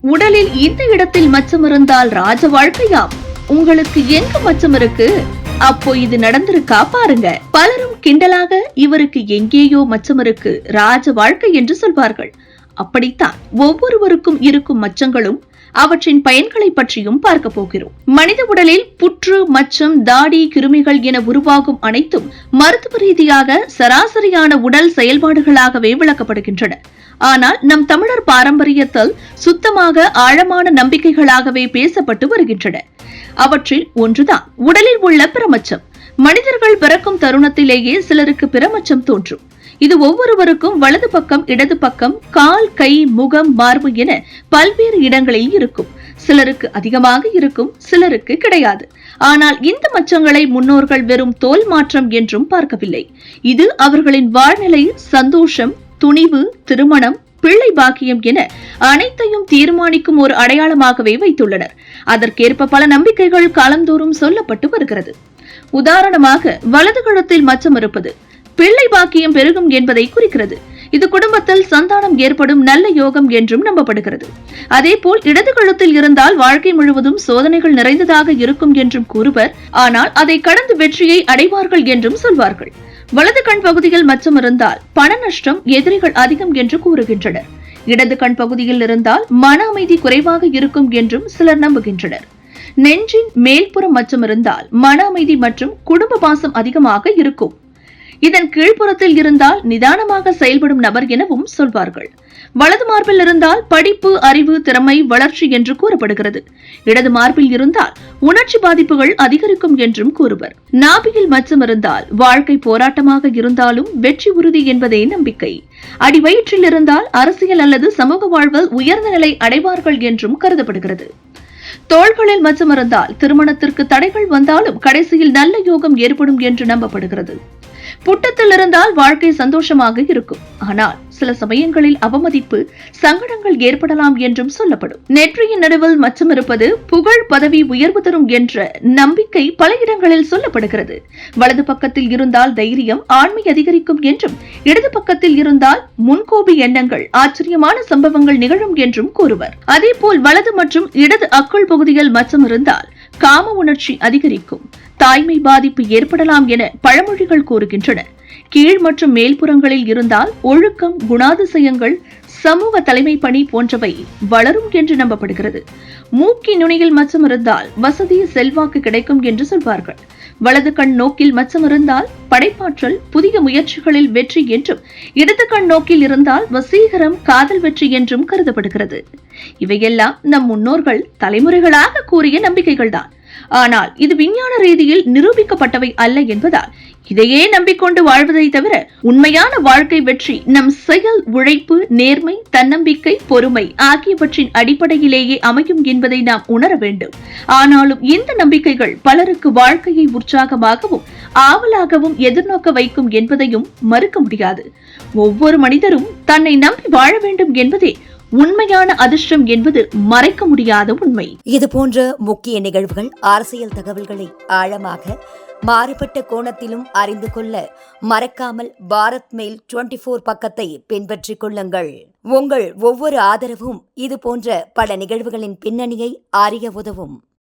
உடலில் இந்த இடத்தில் மச்சம் இருந்தால் ராஜ வாழ்க்கையாம். உங்களுக்கு எங்க மச்சம் இருக்கு? அப்போ இது நடந்திருக்கா பாருங்க. பலரும் கிண்டலாக இவருக்கு எங்கேயோ மச்சம் இருக்கு, ராஜ வாழ்க்கை என்று சொல்வார்கள். அப்படித்தான் ஒவ்வொருவருக்கும் இருக்கும் மச்சங்களும் அவற்றின் பயன்களை பற்றியும் பார்க்க போகிறோம். மனித உடலில் புற்று, மச்சம், தாடி, கிருமிகள் என உருவாகும் அனைத்தும் மருத்துவ ரீதியாக சராசரியான உடல் செயல்பாடுகளாகவே விளக்கப்படுகின்றன. ஆனால் நம் தமிழர் பாரம்பரியத்தில் சுத்தமாக ஆழமான நம்பிக்கைகளாகவே பேசப்பட்டு வருகின்றன. அவற்றில் ஒன்றுதான் உடலில் உள்ள பிரமச்சம். மனிதர்கள் பிறக்கும் தருணத்திலேயே சிலருக்கு பிரமச்சம் தோன்றும். இது ஒவ்வொருவருக்கும் வலது பக்கம், இடது பக்கம், கால், கை, முகம், மார்பு என பல்வேறு இடங்களில் இருக்கும். சிலருக்கு அதிகமாக இருக்கும், சிலருக்கு கிடையாது. ஆனால் இந்த மச்சங்களை முன்னோர்கள் வெறும் தோல் மாற்றம் என்றும் பார்க்கவில்லை. இது அவர்களின் வாழ்நிலை, சந்தோஷம், துணிவு, திருமணம், பிள்ளை பாக்கியம் என அனைத்தையும் தீர்மானிக்கும் ஒரு அடையாளமாகவே வைத்துள்ளனர். அதற்கேற்ப பல நம்பிக்கைகள் காலந்தோறும் சொல்லப்பட்டு வருகிறது. உதாரணமாக, வலது கழுத்தில் மச்சம் இருப்பது பிள்ளை பாக்கியம் பெருகும் என்பதை குறிக்கிறது. இது குடும்பத்தில் சந்தானம் ஏற்படும் நல்ல யோகம் என்றும் நம்பப்படுகிறது. அதேபோல் இடது கழுத்தில் இருந்தால் வாழ்க்கை முழுவதும் சோதனைகள் நிறைந்ததாக இருக்கும் என்றும் கூறுவர். ஆனால் அதை கடந்து வெற்றியை அடைவார்கள் என்றும் சொல்வார்கள். வலது கண் பகுதியில் மச்சம் இருந்தால் பண நஷ்டம், எதிரிகள் அதிகம் என்று கூறுகின்றனர். இடது கண் பகுதியில் இருந்தால் மன அமைதி குறைவாக இருக்கும் என்றும் சிலர் நம்புகின்றனர். நெஞ்சின் மேல்புறம் மச்சம் இருந்தால் மன அமைதி மற்றும் குடும்ப பாசம் அதிகமாக இருக்கும். இதன் கீழ்ப்புறத்தில் இருந்தால் நிதானமாக செயல்படும் நபர் எனவும் சொல்வார்கள். வலது மார்பில் இருந்தால் படிப்பு, அறிவு, திறமை, வளர்ச்சி என்று கூறப்படுகிறது. இடது மார்பில் இருந்தால் உணர்ச்சி பாதிப்புகள் அதிகரிக்கும் என்றும் கூறுவர். நாபியில் மச்சம் இருந்தால் வாழ்க்கை போராட்டமாக இருந்தாலும் வெற்றி உறுதி என்பதே நம்பிக்கை. அடிவயிற்றில் இருந்தால் அரசியல் அல்லது சமூக வாழ்வில் உயர்ந்த நிலை அடைவார்கள் என்றும் கருதப்படுகிறது. தோள்களில் மச்சம் இருந்தால் திருமணத்திற்கு தடைகள் வந்தாலும் கடைசியில் நல்ல யோகம் ஏற்படும் என்று நம்பப்படுகிறது. புட்டத்தில் இருந்தால் வாழ்க்கை சந்தோஷமாக இருக்கும். ஆனால் சில சமயங்களில் அவமதிப்பு, சங்கடங்கள் ஏற்படலாம் என்றும் சொல்லப்படும். நெற்றியின் நடுவில் மச்சம் இருப்பது புகழ், பதவி, உயர்வு தரும் என்ற நம்பிக்கை பல இடங்களில் சொல்லப்படுகிறது. வலது பக்கத்தில் இருந்தால் தைரியம், ஆண்மை அதிகரிக்கும் என்றும், இடது பக்கத்தில் இருந்தால் முன்கோபி எண்ணங்கள், ஆச்சரியமான சம்பவங்கள் நிகழும் என்றும் கூறுவர். அதேபோல் வலது மற்றும் இடது அக்குள் பகுதியில் மச்சம் இருந்தால் காம உணர்ச்சி அதிகரிக்கும், தாய்மை பாதிப்பு ஏற்படலாம் என பழமொழிகள் கூறுகின்றன. கீழ் மற்றும் மேல்புறங்களில் இருந்தால் ஒழுக்கம், குணாதிசயங்கள், சமூக தலைமை பணி போன்றவை வளரும் என்று நம்பப்படுகிறது. மூக்கின் நுனியில் மச்சம் இருந்தால் வசதி, செல்வாக்கு கிடைக்கும் என்று சொல்வார்கள். வலது கண் நோக்கில் மச்சம் இருந்தால் படைப்பாற்றல், புதிய முயற்சிகளில் வெற்றி என்றும், இடது கண் நோக்கில் இருந்தால் வசீகரம், காதல் வெற்றி என்றும் கருதப்படுகிறது. இவையெல்லாம் நம் முன்னோர்கள் தலைமுறைகளாக கூறிய நம்பிக்கைகள்தான். ஆனால் இது விஞ்ஞான ரீதியில் நிரூபிக்கப்பட்டவை அல்ல என்பதால் இதையே நம்பிக்கொண்டு வாழ்வதை தவிர உண்மையான வாழ்க்கை வெற்றி நம் செயல், உழைப்பு, நேர்மை, தன்னம்பிக்கை, பொறுமை ஆகியவற்றின் அடிப்படையிலேயே அமையும் என்பதை நாம் உணர வேண்டும். ஆனாலும் இந்த நம்பிக்கைகள் பலருக்கு வாழ்க்கையை உற்சாகமாகவும் ஆவலாகவும் எதிர்நோக்க வைக்கும் என்பதையும் மறுக்க முடியாது. ஒவ்வொரு மனிதரும் தன்னை நம்பி வாழ வேண்டும் என்பதே உண்மையான அதிர்ஷ்டம் என்பது மறைக்க முடியாத உண்மை. இது போன்ற முக்கிய நிகழ்வுகள், அரசியல் தகவல்களை ஆழமாக மாறுபட்ட கோணத்திலும் அறிந்து கொள்ள மறக்காமல் பாரத் மெயில் 24 பக்கத்தை பின்பற்றிக் கொள்ளுங்கள். உங்கள் ஒவ்வொரு ஆதரவும் இது போன்ற பல நிகழ்வுகளின் பின்னணியை அறிய உதவும்.